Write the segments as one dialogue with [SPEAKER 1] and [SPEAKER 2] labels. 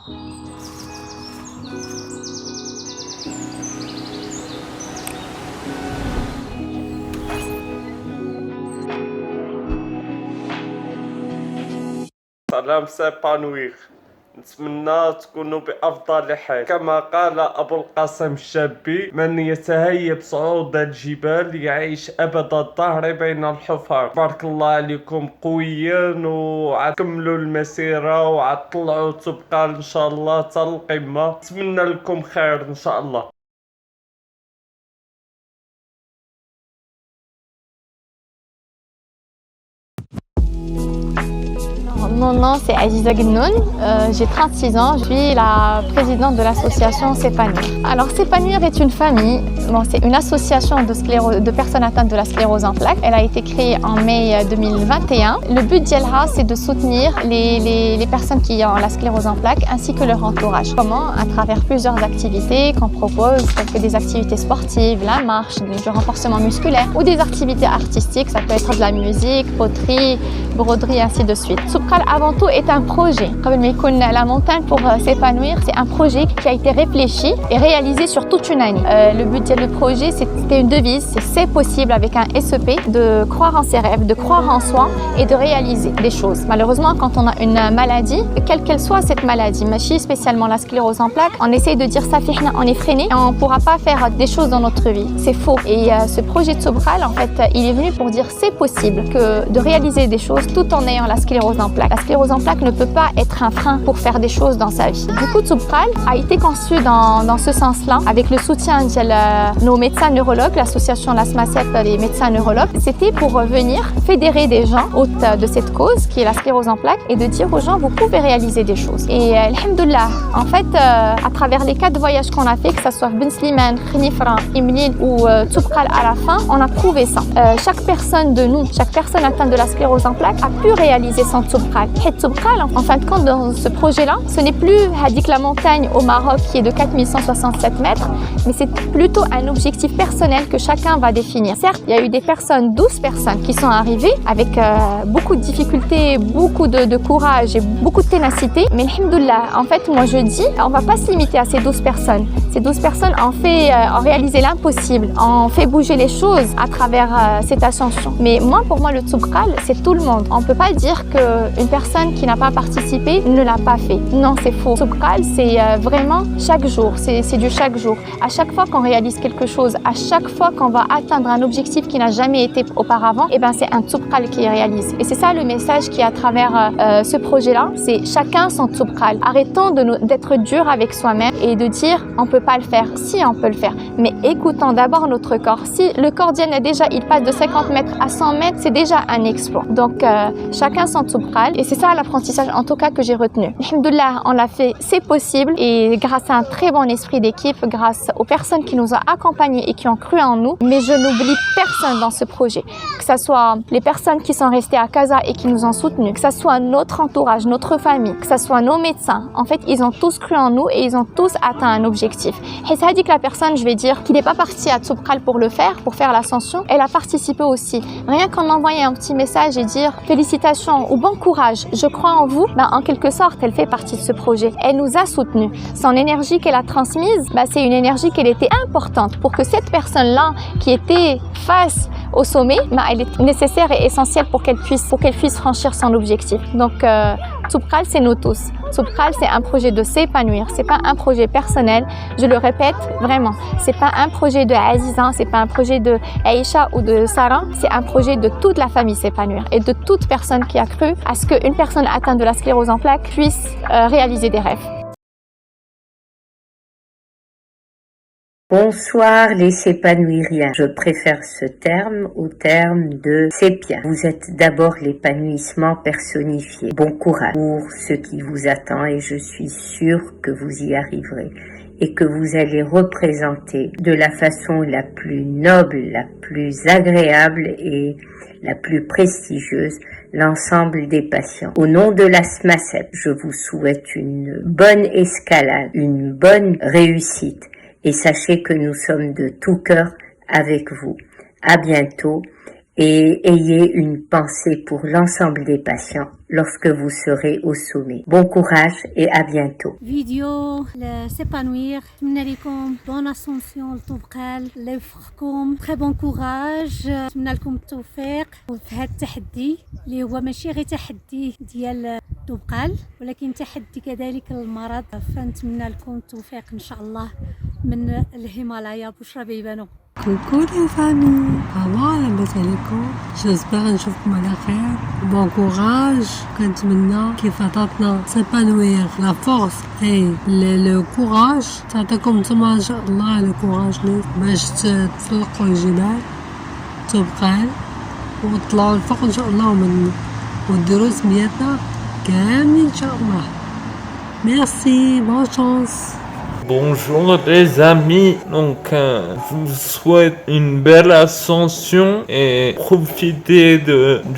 [SPEAKER 1] سلام سيبانوير. نتمنى تكونوا بأفضل حال. كما قال أبو القاسم الشابي: من يتهيب صعود الجبال يعيش أبد الدهر بين الحفر. بارك الله عليكم قويين، وعتكملوا المسيرة وعتطلعوا تبقى إن شاء الله حتى القمة. نتمنى لكم خير إن شاء الله.
[SPEAKER 2] Mon nom c'est Aziza Guennoun, j'ai 36 ans, je suis la présidente de l'association S'épanouir. Alors S'épanouir est une famille, c'est une association de personnes atteintes de la sclérose en plaques. Elle a été créée en mai 2021. Le but d'Yelha, c'est de soutenir les personnes qui ont la sclérose en plaques ainsi que leur entourage. Comment? À travers plusieurs activités qu'on propose, telles que des activités sportives, la marche, du renforcement musculaire ou des activités artistiques, ça peut être de la musique, poterie, broderie, ainsi de suite. Soubkal avant tout est un projet. La montagne pour s'épanouir, c'est un projet qui a été réfléchi et réalisé sur toute une année. Le but du projet, c'était une devise, c'est possible avec un SEP, de croire en ses rêves, de croire en soi et de réaliser des choses. Malheureusement, quand on a une maladie, quelle qu'elle soit cette maladie, spécialement la sclérose en plaques, on essaye de dire ça, on est freiné et on ne pourra pas faire des choses dans notre vie. C'est faux. Et ce projet de Soubkal, en fait, il est venu pour dire c'est possible de réaliser des choses tout en ayant la sclérose en plaques. La sclérose en plaques ne peut pas être un frein pour faire des choses dans sa vie. Du coup, Soubkal a été conçu dans ce sens-là, avec le soutien de nos médecins neurologues, l'association La SMACEP, les médecins neurologues. C'était pour venir fédérer des gens autour de cette cause qui est la sclérose en plaques et de dire aux gens, vous pouvez réaliser des choses. Et alhamdoulilah, en fait, à travers les 4 voyages qu'on a fait, que ce soit Ben Slimane, Khenifra, Imlil ou Soubkal à la fin, on a prouvé ça. Chaque personne de nous, chaque personne atteinte de la sclérose en plaques a pu réaliser son Soubkal. Et Soubkal, en fin de compte, dans ce projet-là, ce n'est plus Hadik la montagne au Maroc qui est de 4167 mètres, mais c'est plutôt un objectif personnel que chacun va définir. Certes, il y a eu des personnes, 12 personnes qui sont arrivées avec beaucoup de difficultés, beaucoup de courage et beaucoup de ténacité, mais alhamdoulilah, en fait, moi je dis, on ne va pas se limiter à ces 12 personnes. Ces 12 personnes ont réalisé l'impossible, ont fait bouger les choses à travers cette ascension. Mais pour moi, le Soubkal, c'est tout le monde. On ne peut pas dire qu'une personne qui n'a pas participé ne l'a pas fait. Non, c'est faux. Soubkal, c'est vraiment chaque jour, c'est du chaque jour. À chaque fois qu'on réalise quelque chose, à chaque fois qu'on va atteindre un objectif qui n'a jamais été auparavant, c'est un Soubkal qui est réalisé. Et c'est ça le message qui est à travers ce projet-là, c'est chacun son Soubkal. Arrêtons d'être dur avec soi-même et de dire on peut pas le faire. Si, on peut le faire, mais écoutons d'abord notre corps. Si le corps il passe de 50 mètres à 100 mètres, c'est déjà un exploit. Donc chacun son Soubkal et c'est ça l'apprentissage en tout cas que j'ai retenu. Alhamdoulilah, on l'a fait, c'est possible et grâce à un très bon esprit d'équipe, grâce aux personnes qui nous ont accompagnés et qui ont cru en nous, mais je n'oublie personne dans ce projet, que ce soit les personnes qui sont restées à Casa et qui nous ont soutenus, que ce soit notre entourage, notre famille, que ce soit nos médecins. En fait, ils ont tous cru en nous et ils ont tous atteint un objectif. Et ça dit que la personne, je vais dire, qui n'est pas partie à Soubkal pour le faire, pour faire l'ascension, elle a participé aussi. Rien qu'en envoyer un petit message et dire félicitations ou bon courage, je crois en vous, en quelque sorte, elle fait partie de ce projet. Elle nous a soutenus. Son énergie qu'elle a transmise, c'est une énergie qui était importante pour que cette personne-là qui était face au sommet, elle est nécessaire et essentielle pour qu'elle puisse franchir son objectif. Donc, Soubkal, c'est nous tous. Soubkal, c'est un projet de s'épanouir. C'est pas un projet personnel. Je le répète vraiment. C'est pas un projet de Aziza, c'est pas un projet de Aïcha ou de Sarah. C'est un projet de toute la famille s'épanouir et de toute personne qui a cru à ce qu'une personne atteinte de la sclérose en plaques puisse réaliser des rêves.
[SPEAKER 3] Bonsoir les s'épanouiriens. Je préfère ce terme au terme de sépia. Vous êtes d'abord l'épanouissement personnifié. Bon courage pour ce qui vous attend et je suis sûre que vous y arriverez et que vous allez représenter de la façon la plus noble, la plus agréable et la plus prestigieuse l'ensemble des patients. Au nom de la SMACEP, je vous souhaite une bonne escalade, une bonne réussite. Et sachez que nous sommes de tout cœur avec vous. À bientôt et ayez une pensée pour l'ensemble des patients lorsque vous serez au sommet. Bon courage et à bientôt.
[SPEAKER 4] فيديو لسيبانوير نتمنى لكم بون اسونسيون لطوبقال الله يوفقكم تري بون كوراج نتمنى لكم التوفيق في هذا التحدي اللي هو ماشي غير تحدي ديال طوبقال ولكن تحدي كذلك المرض فنتمنى لكم التوفيق ان شاء الله من الهيمالايا بشرى بيبانو.
[SPEAKER 5] Coucou les familles, comment لاباس عليكم؟ j'espère نشوفكم على خير. bon courage. كنتمنى كيف عطاتنا سيبانوير لا فورس اي لو كوراج تعطيكم نتوما ان شاء الله لو كوراج باش تسلقوا الجبال تبقال وتطلعوا الفوق ان شاء الله وديروا سميتنا كاملين ان شاء الله. merci, bonne chance.
[SPEAKER 6] Bonjour les amis, donc je vous souhaite une belle ascension et profitez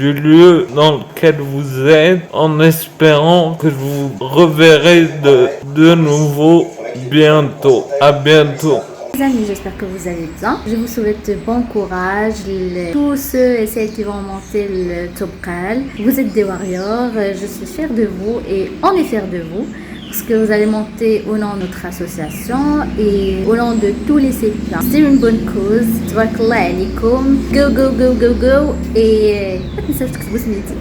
[SPEAKER 6] du lieu dans lequel vous êtes en espérant que je vous reverrai de nouveau bientôt. À bientôt.
[SPEAKER 7] Les amis, j'espère que vous allez bien. Je vous souhaite bon courage. Tous ceux et celles qui vont monter le Tobqal, vous êtes des warriors. Je suis fière de vous et on est fiers de vous. Parce que vous allez monter au nom de notre association et au nom de tous les sépiens. C'est une bonne cause. Tabarakallah alaikum. Go, go, go, go, go. Et ما تنساوش تكتبوا سميتي.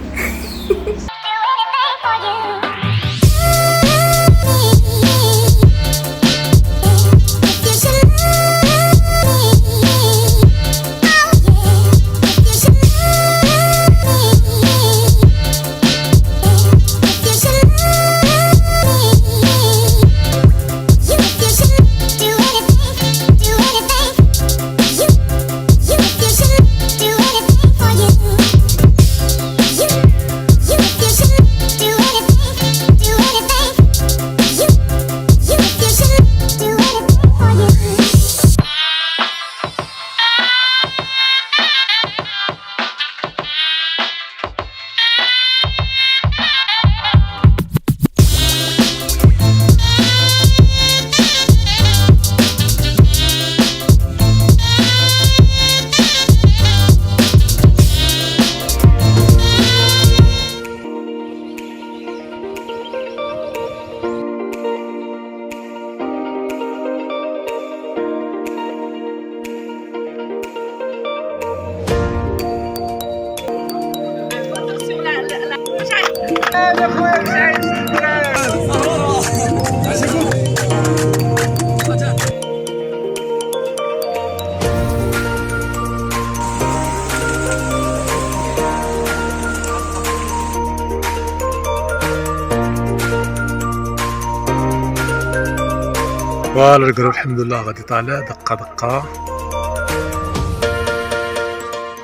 [SPEAKER 8] فوالا الجروب الحمد لله غادي طالع دقة دقة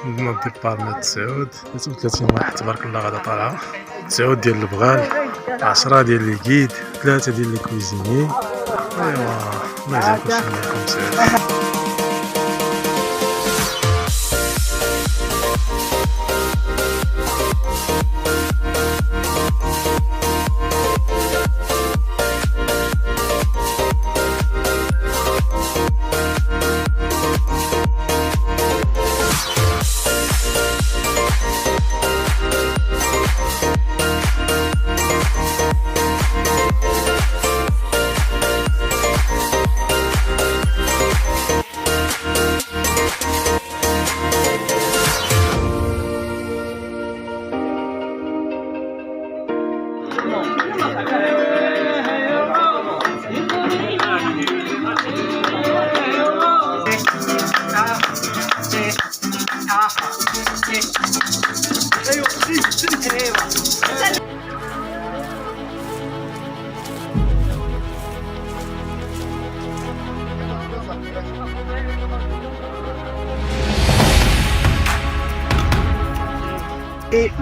[SPEAKER 8] من ديبار من 39 واحد تبارك الله غادا طالعة 9 ديال البغال 10 ديال لي كيد 3 ديال لي كويزيني ايوا ما يزالكوش لكم سعود.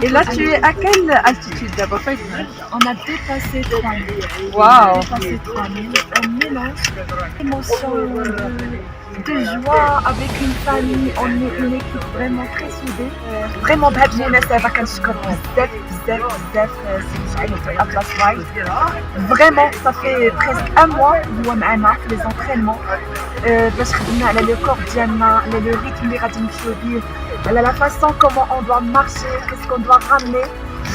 [SPEAKER 9] Et là, tu es à quelle altitude d'abord?
[SPEAKER 10] On a dépassé 3000.
[SPEAKER 9] Waouh!
[SPEAKER 10] Dépassé 3000. Un mélange d'émotions, de joie avec une famille. On est une équipe vraiment très soudée.
[SPEAKER 9] Vraiment بهاد المناسبة كنشكر بزاف بزاف بزاف سعيد أطلس رايد. Vraiment, ça fait presque un mois هو معنا في les entraînements باش خدمنا على لو كور ديالنا على لو ريتم اللي غادي نمشيو بيه la façon comment on doit marcher, qu'est-ce qu'on doit ramener.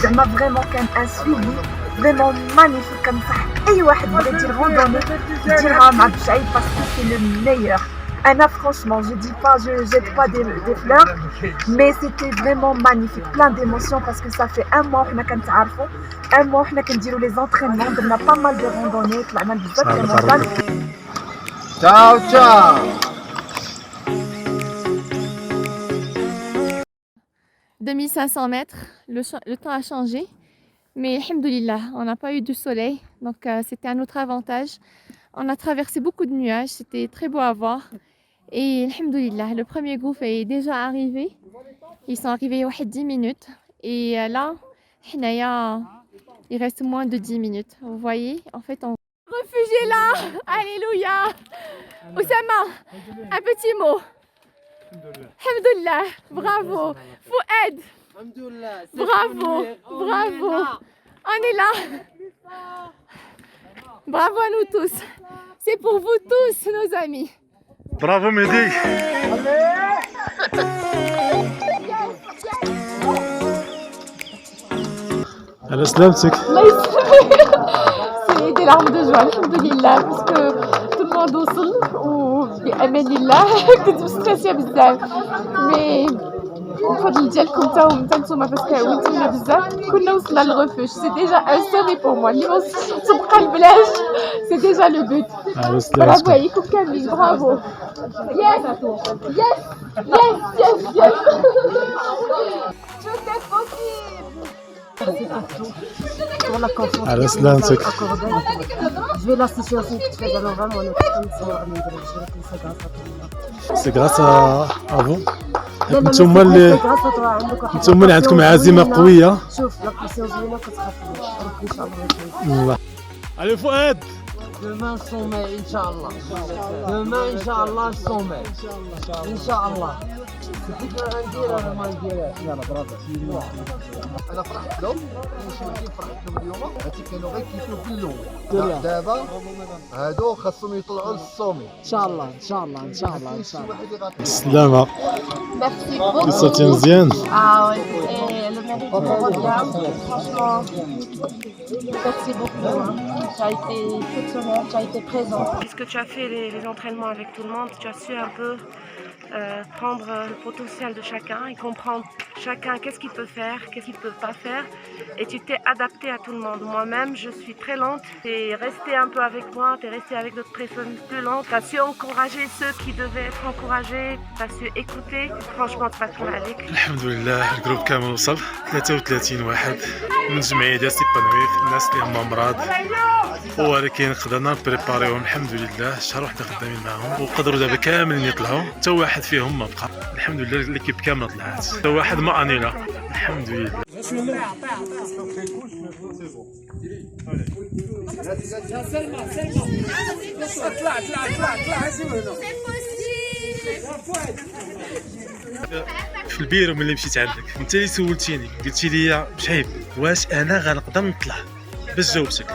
[SPEAKER 9] زعما vraiment كان un suivi vraiment magnifique comme ça. أي واحد بغى يدير randonnée يديرها مع بشعيب parce que c'est le meilleur. Anna, franchement, je dis pas, je jette pas des fleurs, mais c'était vraiment magnifique, plein d'émotions parce que ça fait un mois qu'on a un mois qu'on a les entraînements, on a pas mal de randonnées, on a بزاف de montagnes.
[SPEAKER 11] Ciao, ciao.
[SPEAKER 2] 2500 mètres, le temps a changé, mais alhamdoulilah, on n'a pas eu du soleil, donc c'était un autre avantage. On a traversé beaucoup de nuages, c'était très beau à voir. Et alhamdoulilah, le premier groupe est déjà arrivé. Ils sont arrivés à 10 minutes. Et là, il reste moins de 10 minutes. Vous voyez, en fait, on... Réfugié là. Alléluia. Oussama, un petit mot. Alhamdoulilah, bravo. Fouad, bravo, bravo. On est là. Bravo à nous tous. C'est pour vous tous, nos amis.
[SPEAKER 8] برافو مهدي. على سلامتك.
[SPEAKER 2] الله يسلمك. C'est des larmes de joie, alhamdoulilah, parce que tout le monde وصل وبأمان الله. كنت مستريسية بزاف. Mais الفضل ديالكم تا نتوما باسكو عاونتونا بزاف كنا وصلنا للريفوج سي ديجا ان سوري بور موا اللي تبقى البلاج سي ديجا لو بوت برافو عليكم كاملين برافو يس يس يس يس يس tout est possible.
[SPEAKER 10] Pour la confiance.
[SPEAKER 8] على سلامتك.
[SPEAKER 10] Je vais l'assister aussi que tu fais alors vraiment on est comme ça.
[SPEAKER 8] C'est grâce à vous. انتم اللي عندكم عزيمه قويه.
[SPEAKER 10] شوف لا بريسيون زوينه كتخاف ربي ان شاء الله.
[SPEAKER 8] علي فؤاد.
[SPEAKER 11] Demain, sommet, Inch'Allah. Demain, Inch'Allah, sommet. Inch'Allah. يلا برافو. انا فرحت لهم المشاهدين فرحت لهم اليوم هاتي كانوا غير كيفيو كلهم دابا هادو خاصهم يطلعوا للصومي ان شاء الله ان شاء الله ان شاء الله ان شاء الله.
[SPEAKER 8] بالسلامه.
[SPEAKER 2] Merci beaucoup.
[SPEAKER 8] قصتي مزيان.
[SPEAKER 2] Ah ouais, et le mérite revient. Franchement, merci beaucoup. Tu as été exceptionnel, tu as été présent.
[SPEAKER 12] Puisque tu as fait les entraînements avec tout le monde, tu as su un peu prendre le potentiel de chacun et comprendre chacun qu'est-ce qu'il peut faire, qu'est-ce qu'il ne peut pas faire. Et tu t'es adapté à tout le monde. Moi-même, je suis très lente. Tu es resté un peu avec moi, tu es resté avec d'autres personnes plus lentes. Tu as su encourager ceux qui devaient être encouragés. Tu as su écouter. Franchement, tu passes عليك.
[SPEAKER 8] الحمد لله الجروب كامل وصل 33 واحد من جمعيه ديال سيبانوير الناس اللي هما مرض ولكن قدرنا نبريباريوهم الحمد لله شهر واحد خدامين معاهم وقدروا دابا كاملين يطلعوا حتى واحد فيهم ما بقى الحمد لله ليكيب كامله طلعت حتى واحد ما انيلا الحمد لله. في البيرو ملي مشيت عندك انت اللي سولتيني قلتي لي شعيب واش انا غنقدر نطلع باش جاوبتك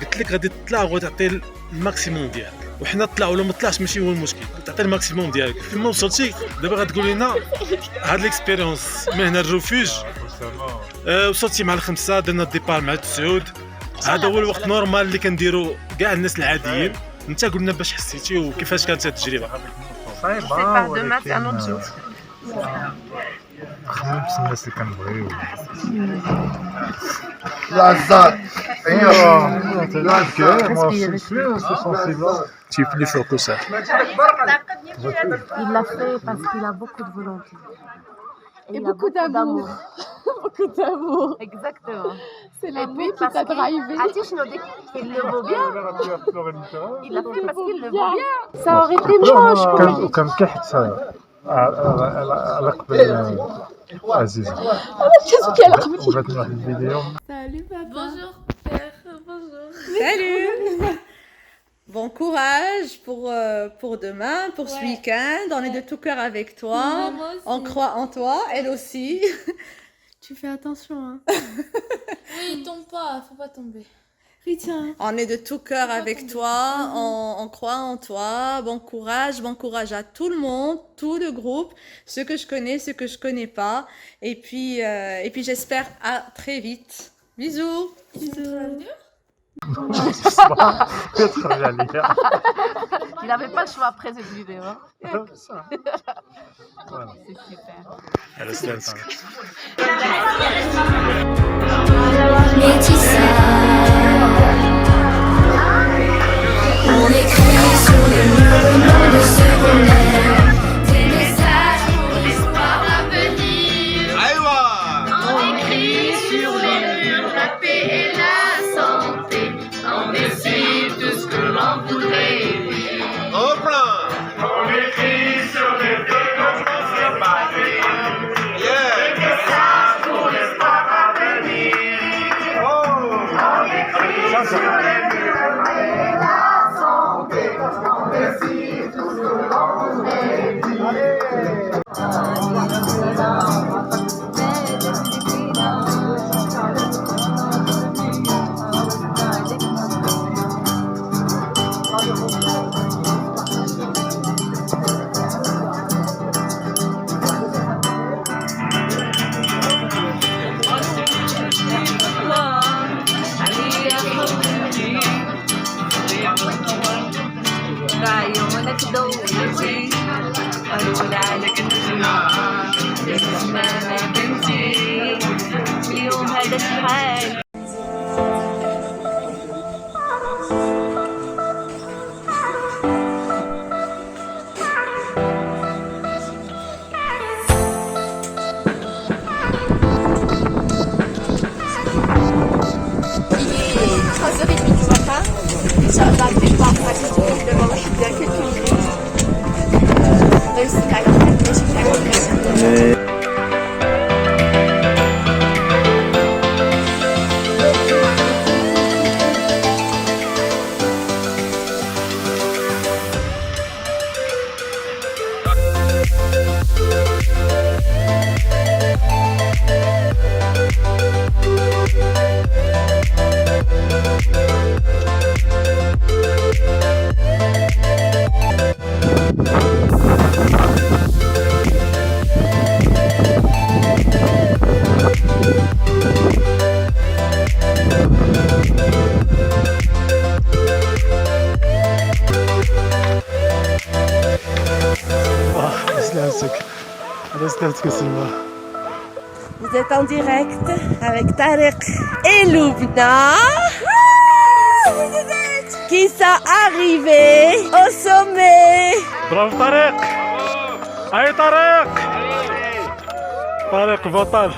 [SPEAKER 8] قلت لك غادي تطلع وغتعطي الماكسيموم ديالك وحنا طلع ولا ما طلعش ماشي هو المشكل تعطي الماكسيموم ديالك فين وصلتي دابا غتقول لنا هاد ليكسبيريونس من هنا الريفوج وصلتي مع الخمسه درنا الديبار مع التسعود هذا هو الوقت نورمال اللي كنديرو كاع الناس العاديين انت قلنا باش حسيتي وكيفاش كانت هاد التجربه
[SPEAKER 12] صعيبه ولكن
[SPEAKER 8] خمس الناس اللي كنبغيو
[SPEAKER 11] العزات
[SPEAKER 8] تيفني فوكس.
[SPEAKER 10] Il l'a fait parce qu'il a beaucoup de volonté.
[SPEAKER 2] Et beaucoup d'amour. Beaucoup d'amour.
[SPEAKER 10] Exactement.
[SPEAKER 2] C'est l'amour qui t'a drivé.
[SPEAKER 10] Il le vaut bien. Il l'a fait parce qu'il le vaut bien. Ça aurait été moche.
[SPEAKER 8] وكان كحت على قبل عزيزة وبغيت نروح الفيديو.
[SPEAKER 2] Salut papa.
[SPEAKER 13] Bonjour père, bonjour.
[SPEAKER 14] Salut. Bon courage pour demain, pour ce week-end. On est de tout cœur avec toi. On croit en toi, elle aussi.
[SPEAKER 13] Tu fais attention, hein. Oui, tombe pas, faut pas tomber.
[SPEAKER 14] On est de tout cœur avec toi, on croit en toi. Bon courage à tout le monde, tout le groupe, ceux que je connais, ceux que je connais pas. Et puis j'espère à très vite. Bisous.
[SPEAKER 15] Il n'avait pas le choix après cette vidéo.
[SPEAKER 8] Voilà.
[SPEAKER 15] C'est super.
[SPEAKER 8] على سلامتك.
[SPEAKER 16] On écrit sur les murs le nom de ce qu'on aime. Des messages pour l'histoire à venir. On écrit sur les murs la paix et la santé. On décide de ce que l'on voudrait vivre. On écrit sur les murs comme on s'est battu. Des messages pour l'espoir à venir. On écrit sur les murs la paix et la santé. On décide tout ce que l'on voudrait vivre. اليوم هذا الحال
[SPEAKER 12] Vous êtes en direct avec Tarek et Loubna qui sont arrivés au sommet.
[SPEAKER 8] برافو طارق. هاي طارق. طارق بطل.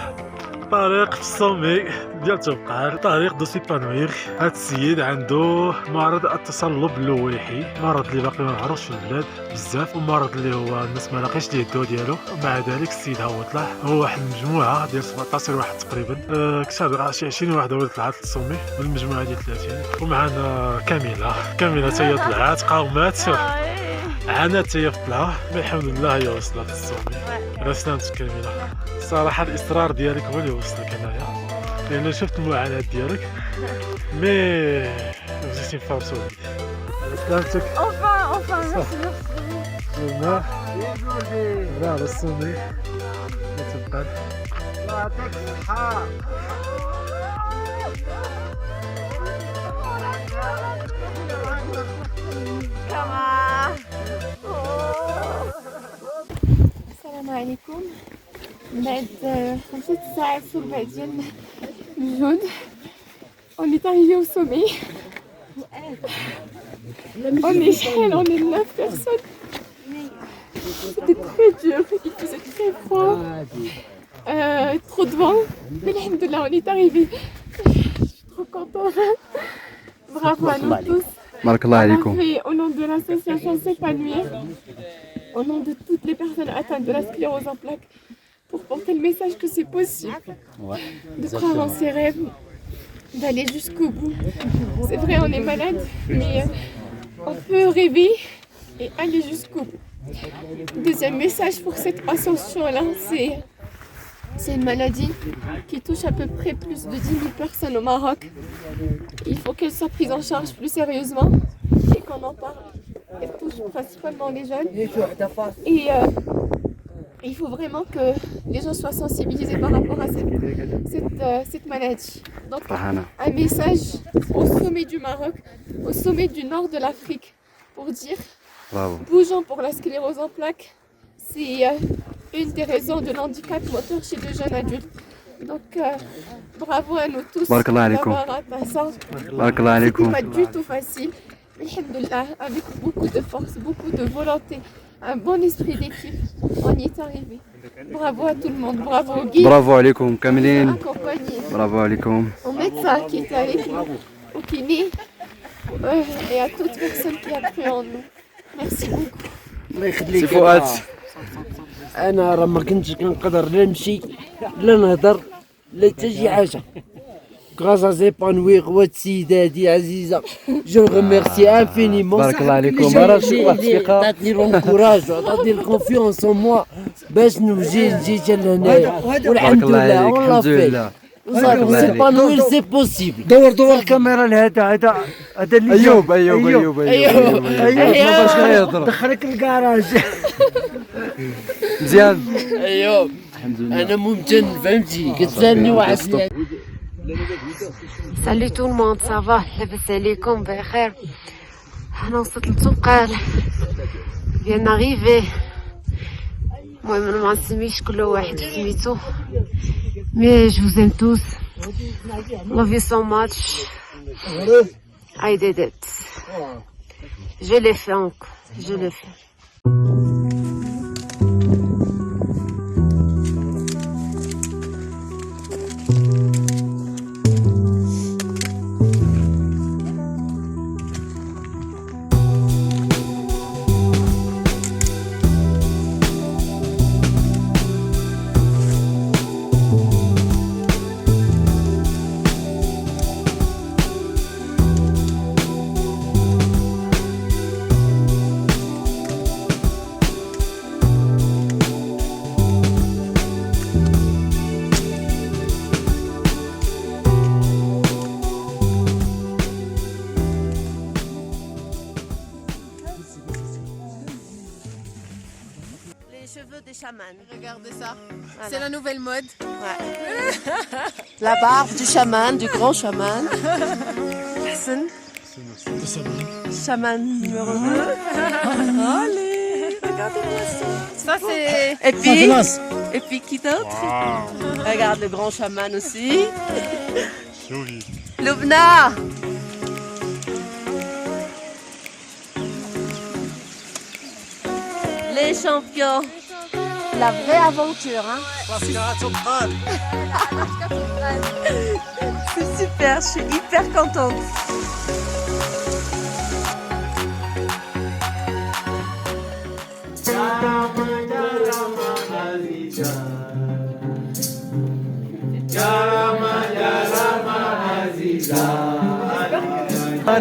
[SPEAKER 8] طارق في الصومي ديال توبقال. طارق دو سيبانوير. هاد السيد عنده مرض التصلب اللويحي، مرض اللي باقي ما معروفش في البلاد بزاف، ومرض اللي هو الناس ما لاقيش ليه الدواء ديالو. ومع ذلك السيد هو طلع، هو واحد المجموعه ديال 17 واحد تقريبا، كتاب شي 20 واحد هو طلعت للصومي بالمجموعه ديال 30. ومعنا كاميله حتى هي طلعت، قاومات عانات هي في الطلعه، مي الحمد لله هي وصلت للصومي. على سلامتك كاميله. الصراحه الاصرار ديالك هو اللي وصلك هنايا، لان شفت المعاناه ديالك، مي بغيتي نفهم سوليد. على سلامتك. زرنا على الصومي تبقى. الله يعطيك الصحة.
[SPEAKER 13] السلام عليكم. بعد 5 ساعات وربع ديال الجهد on est arrivé au sommet. On est 9 personnes. C'était très dur, il faisait très froid, trop de vent, mais alhamdoulilah on est arrivé. Je suis trop contente. Bravo à nous tous. On a fait au nom de l'association S'épanouir, au nom de toutes les personnes atteintes de la sclérose en plaques, pour porter le message que c'est possible de croire en ses rêves, d'aller jusqu'au bout. C'est vrai, on est malade, mais on peut rêver et aller jusqu'au bout. Deuxième message pour cette ascension-là, c'est C'est une maladie qui touche à peu près plus de 10 000 personnes au Maroc. Il faut qu'elle soit prise en charge plus sérieusement et qu'on en parle. Elle touche principalement les jeunes. Et il faut vraiment que les gens soient sensibilisés par rapport à cette maladie. Donc, un message au sommet du Maroc, au sommet du nord de l'Afrique, pour dire, bougeons pour la sclérose en plaques. C'est une des raisons de l'handicap moteur chez les jeunes adultes. Donc, bravo à nous tous d'avoir atteint ça. C'était pas du tout facile. Mais alhamdoulilah, avec beaucoup de force, beaucoup de volonté, un bon esprit d'équipe, on y est arrivé. Bravo à tout le monde, bravo au guide.
[SPEAKER 17] Bravo عليكم كاملين.
[SPEAKER 13] Accompagné.
[SPEAKER 17] Bravo عليكم.
[SPEAKER 13] Au médecin qui était avec nous, au kiné, et à toute personne qui a cru en nous. Merci beaucoup.
[SPEAKER 18] الله يخليك. سي فؤاد. انا راه ما كنتش كنقدر لا نمشي لا نهضر لا حتى شي حاجه. Grâce à s'épanouir, votre سيداتي عزيزة. Je le remercie infiniment.
[SPEAKER 17] بارك الله عليكم.
[SPEAKER 18] تعطيني l'encourage, تعطيني الconfiance en moi باش نجي لهنايا. والحمد لله on l'a fait. s'épanouir c'est possible.
[SPEAKER 17] دور الكاميرا لهذا اللي ايوب باش يهضر.
[SPEAKER 18] دخلك الكراج.
[SPEAKER 17] مزيان.
[SPEAKER 18] ايوب انا ممتن فهمتي كتسالني واحد.
[SPEAKER 19] Salut tout le monde, ça va? لاباس عليكم بخير. انا وصلت لتبقال bien arrivé. المهم ما نسميش كل واحد سميتو. Mais je vous aime tous. Love you so much. I did it. Je l'ai fait encore. Je l'ai fait.
[SPEAKER 20] Cheveux des chamans.
[SPEAKER 21] Regardez ça.
[SPEAKER 20] Voilà.
[SPEAKER 21] C'est la nouvelle mode.
[SPEAKER 20] Ouais. La barbe du chaman, du grand chaman. Hassan. Chaman numéro 2. Allez, regardez-moi ça.
[SPEAKER 21] Ça c'est.
[SPEAKER 20] Et puis qui d'autre? Regarde le grand chaman aussi. Loubna. Les champions. La vraie aventure, hein. C'est super, je suis hyper contente.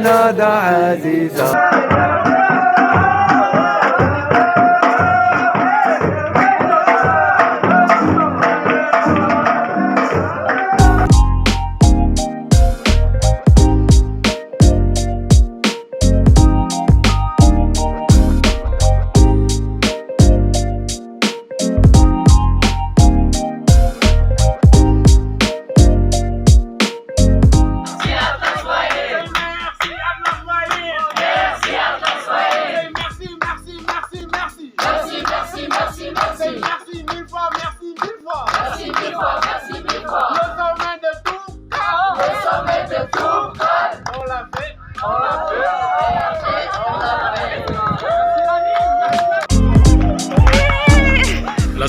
[SPEAKER 17] نادى عزيزة.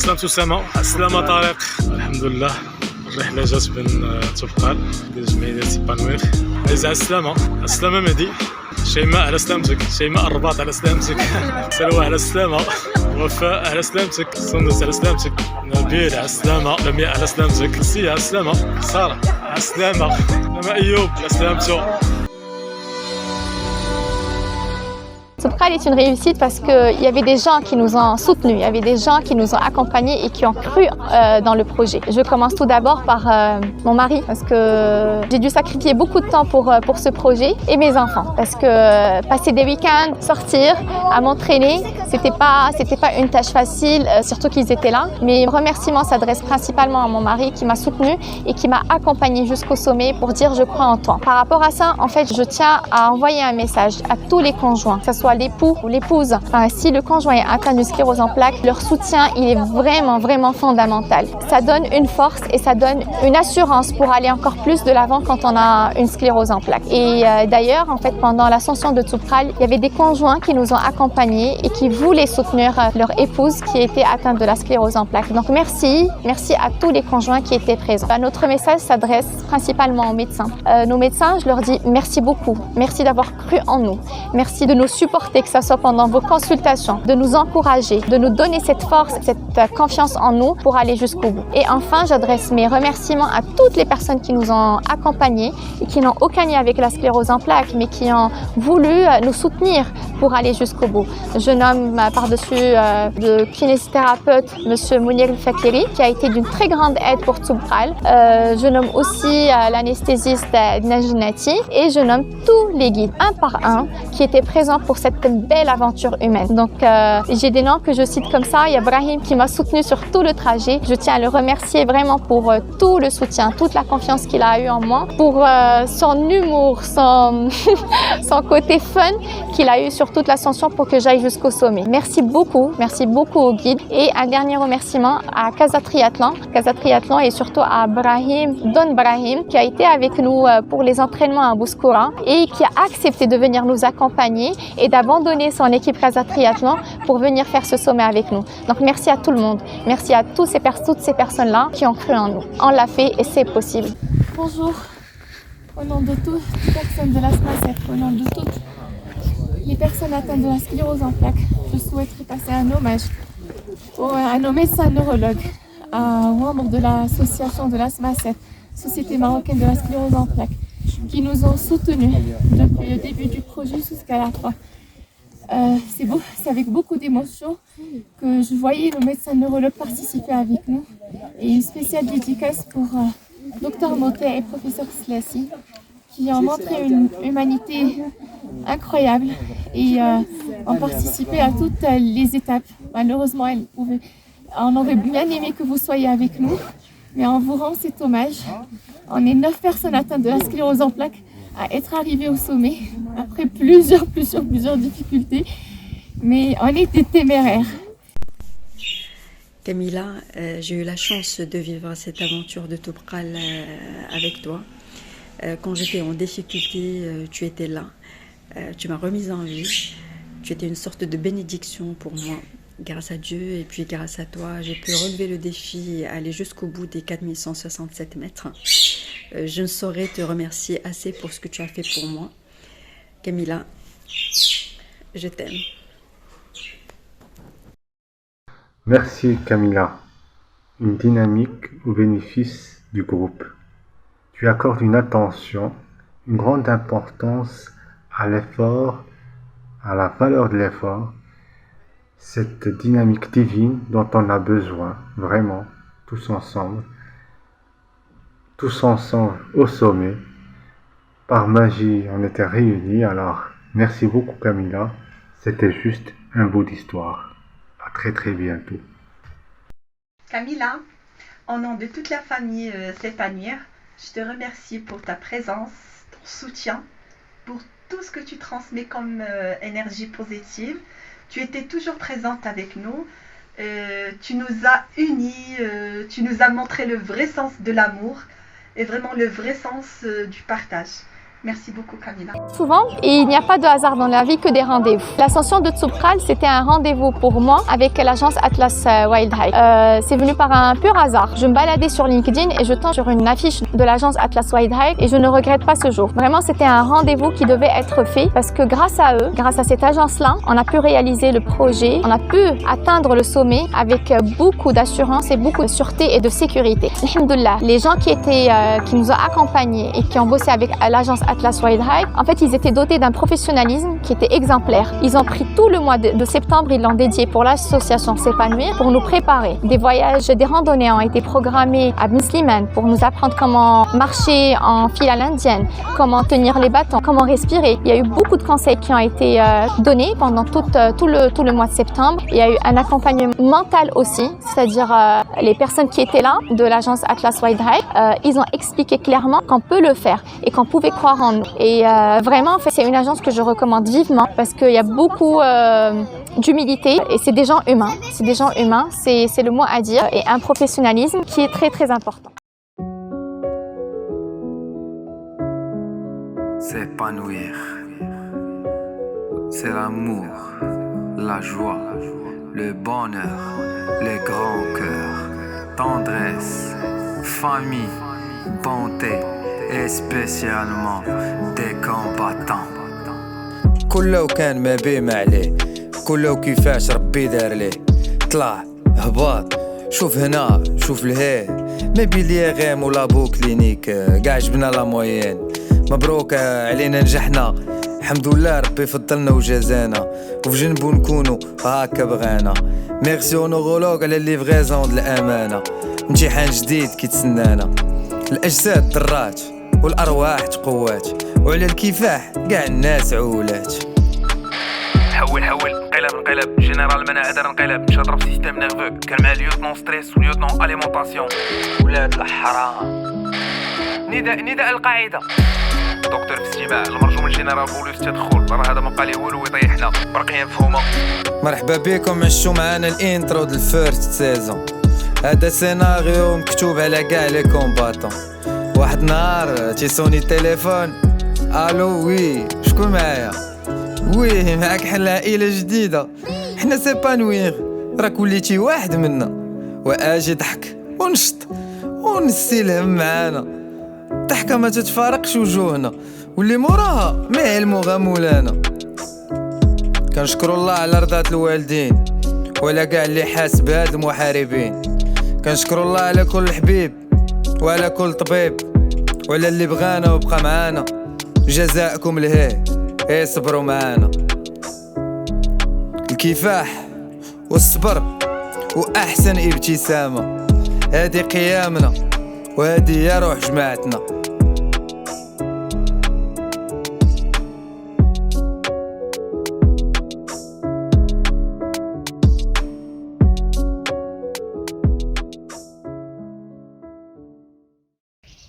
[SPEAKER 8] السلام أسامة. السلامة طارق. الحمد لله الرحلة جات من تبقال لجمعية سيبانوير. عزيز على السلامة. على السلامة مهدي. شيماء على سلامتك. شيماء الرباط على سلامتك. سلوى على السلامة. وفاء على سلامتك. سندس على سلامتك. نبيل على السلامة. لمياء على سلامتك. سي على السلامة. سارة على السلامة. لما أيوب على سلامته.
[SPEAKER 2] Toubkal est une réussite parce qu'il y avait des gens qui nous ont soutenus, il y avait des gens qui nous ont accompagnés et qui ont cru dans le projet. Je commence tout d'abord par mon mari parce que j'ai dû sacrifier beaucoup de temps pour ce projet et mes enfants parce que passer des week-ends, sortir, à m'entraîner, c'était pas une tâche facile, surtout qu'ils étaient là. Mes remerciements s'adressent principalement à mon mari qui m'a soutenue et qui m'a accompagnée jusqu'au sommet pour dire je crois en toi. Par rapport à ça, en fait, je tiens à envoyer un message à tous les conjoints, que ce soit l'époux ou l'épouse. Enfin, si le conjoint est atteint d'une sclérose en plaques, leur soutien, il est vraiment fondamental. Ça donne une force et ça donne une assurance pour aller encore plus de l'avant quand on a une sclérose en plaques. Et d'ailleurs, en fait, pendant l'ascension de Toubkal, il y avait des conjoints qui nous ont accompagnés et qui voulaient soutenir leur épouse qui était atteinte de la sclérose en plaques. Donc merci à tous les conjoints qui étaient présents. Notre message s'adresse principalement aux médecins. Nos médecins, je leur dis merci beaucoup. Merci d'avoir cru en nous. Merci de nous supporter, que ce soit pendant vos consultations, de nous encourager, de nous donner cette force, cette confiance en nous pour aller jusqu'au bout. Et enfin, j'adresse mes remerciements à toutes les personnes qui nous ont accompagnés et qui n'ont aucun lien avec la sclérose en plaques, mais qui ont voulu nous soutenir pour aller jusqu'au bout. Je nomme par-dessus le kinésithérapeute M. Mounir El-Fakiri, qui a été d'une très grande aide pour Toubkal. Je nomme aussi l'anesthésiste Najinati et je nomme tous les guides, un par un, qui étaient présents pour cette belle aventure humaine. Donc, j'ai des noms que je cite comme ça. Il y a Brahim qui m'a soutenu sur tout le trajet. Je tiens à le remercier vraiment pour tout le soutien, toute la confiance qu'il a eu en moi, pour son humour, son côté fun qu'il a eu sur toute l'ascension pour que j'aille jusqu'au sommet. Merci beaucoup aux guides. Et un dernier remerciement à Casa Triathlon et surtout à Don Brahim, qui a été avec nous pour les entraînements à Bouskoura et qui a accepté de venir nous accompagner et d'abandonner son équipe Casa Triathlon pour venir faire ce sommet avec nous. Donc merci à tout le monde. Merci à toutes ces personnes-là qui ont cru en nous. On l'a fait et c'est possible.
[SPEAKER 13] Bonjour. Au nom de toutes les personnes de la SMACEF, au nom de toutes les personnes atteintes de la sclérose en plaques, je souhaiterais passer un hommage à nos médecins neurologues, aux membres de l'association de la SMACEF, Société marocaine de la sclérose en plaques, qui nous ont soutenus depuis le début du projet jusqu'à la fin. C'est avec beaucoup d'émotion que je voyais nos médecins neurologues participer avec nous. Et une spéciale dédicace pour Dr Motet et Professeur Slassi, qui ont montré une humanité incroyable et ont participé à toutes les étapes. Malheureusement, on aurait bien aimé que vous soyez avec nous, mais on vous rend cet hommage. On est 9 personnes atteintes de la sclérose en plaques à être arrivées au sommet après plusieurs difficultés, mais on était téméraires.
[SPEAKER 21] Camilla, j'ai eu la chance de vivre cette aventure de Toubkal avec toi. Quand j'étais en difficulté, tu étais là. Tu m'as remise en vie. Tu étais une sorte de bénédiction pour moi. Grâce à Dieu et puis grâce à toi, j'ai pu relever le défi et aller jusqu'au bout des 4167 mètres. Je ne saurais te remercier assez pour ce que tu as fait pour moi. Camilla, je t'aime.
[SPEAKER 8] Merci Camilla. Une dynamique au bénéfice du groupe. Tu accordes une attention, une grande importance à l'effort, à la valeur de l'effort, cette dynamique divine dont on a besoin, vraiment, tous ensemble au sommet. Par magie, on était réunis, alors merci beaucoup Camilla, c'était juste un bout d'histoire. À très bientôt.
[SPEAKER 22] Camilla, au nom de toute la famille S'épanouir, je te remercie pour ta présence, ton soutien, pour tout ce que tu transmets comme énergie positive. Tu étais toujours présente avec nous, tu nous as unis, tu nous as montré le vrai sens de l'amour et vraiment le vrai sens du partage. Merci beaucoup Camilla.
[SPEAKER 2] Souvent, il n'y a pas de hasard dans la vie que des rendez-vous. L'ascension de Toubkal, c'était un rendez-vous pour moi avec l'agence Atlas Wild Hike. C'est venu par un pur hasard. Je me baladais sur LinkedIn et je tombe sur une affiche de l'agence Atlas Wild Hike et je ne regrette pas ce jour. Vraiment, c'était un rendez-vous qui devait être fait parce que grâce à eux, grâce à cette agence-là, on a pu réaliser le projet, on a pu atteindre le sommet avec beaucoup d'assurance et beaucoup de sûreté et de sécurité. Alhamdoulilah, les gens qui nous ont accompagnés et qui ont bossé avec l'agence Atlas Atlas Wide Hike, en fait, ils étaient dotés d'un professionnalisme qui était exemplaire. Ils ont pris tout le mois de septembre, ils l'ont dédié pour l'association S'épanouir, pour nous préparer. Des voyages, des randonnées ont été programmés à Bin Slimane pour nous apprendre comment marcher en file à l'indienne, comment tenir les bâtons, comment respirer. Il y a eu beaucoup de conseils qui ont été donnés pendant tout le mois de septembre. Il y a eu un accompagnement mental aussi, c'est-à-dire les personnes qui étaient là de l'agence Atlas Wide Hike, ils ont expliqué clairement qu'on peut le faire et qu'on pouvait croire en nous. Et vraiment, en fait, c'est une agence que je recommande vivement parce qu'il y a beaucoup d'humilité et c'est des gens humains. C'est des gens humains, c'est le mot à dire, et un professionnalisme qui est très très important.
[SPEAKER 1] S'épanouir, c'est l'amour, la joie, le bonheur, les grands cœurs, tendresse, famille, bonté et spécialement des combattants.
[SPEAKER 3] كله كان ما بيه ما عليه، كله كيفاش ربي دار ليه. طلع هباط شوف هنا شوف لهيه، ما بيلي غيم ولا بو كلينيك قاع جبنا لا موين. مبروك علينا نجحنا الحمد لله ربي فضلنا وجازانا، وفي جنبو نكونو هاكا بغانا. ميرسي اونورولوج على ليفغيزون د الامانه، امتحان جديد كيتسنانا. الاجساد ضرات والارواح تقوات، وعلى الكفاح كاع الناس عولات.
[SPEAKER 23] حول انقلب جنرال منا قدر انقلب، مشى ضرب سيستيم نيرفو، كان مع ليوتنون ستريس وليوتنون اليمونطاسيون. ولاد الحرام نداء القاعده. دكتور في اجتماع المرجوم الجنرال بوليس تدخل، راه هذا ما بقى لي والو يطيحنا برقيه مفهومه.
[SPEAKER 3] مرحبا بكم، عشتو معانا الانترو د الفيرست سيزون. هذا سيناريو مكتوب على كاع لي كومباتون. واحد نهار تيسوني التليفون، الو وي شكون معايا؟ وي معاك حل عائله جديده، حنا سيبانوير، راك وليتي واحد منا. واجي ضحك ونشط ونسي الهم معانا، الضحكه ما تتفارقش وجوهنا، واللي موراها ما يعلمو غا مولانا. كنشكر الله على رضا الوالدين وعلى كاع اللي حاس بهاد المحاربين. كنشكر الله على كل حبيب وعلى كل طبيب وعلى اللي بغانا وبقى معانا. جزاءكم لهيه صبروا معانا. الكفاح والصبر واحسن ابتسامه، هادي قيامنا وهادي هي روح جماعتنا.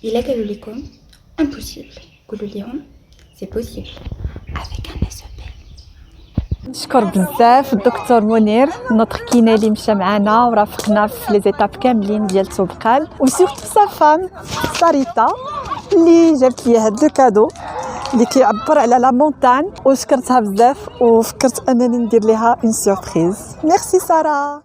[SPEAKER 24] إلا قالوا لكم impossible قولوا لهم c'est possible avec un SEP.
[SPEAKER 25] نشكر بزاف الدكتور منير نوتر كينا اللي مشى معنا ورافقنا في لي زيتاب كاملين ديال توبقال، وسورتو سا فام ساريتا اللي جابت لي هاد لو كادو اللي كيعبر على لا مونتان، وشكرتها بزاف وفكرت انني ندير ليها اون سوربريز. ميرسي ساره.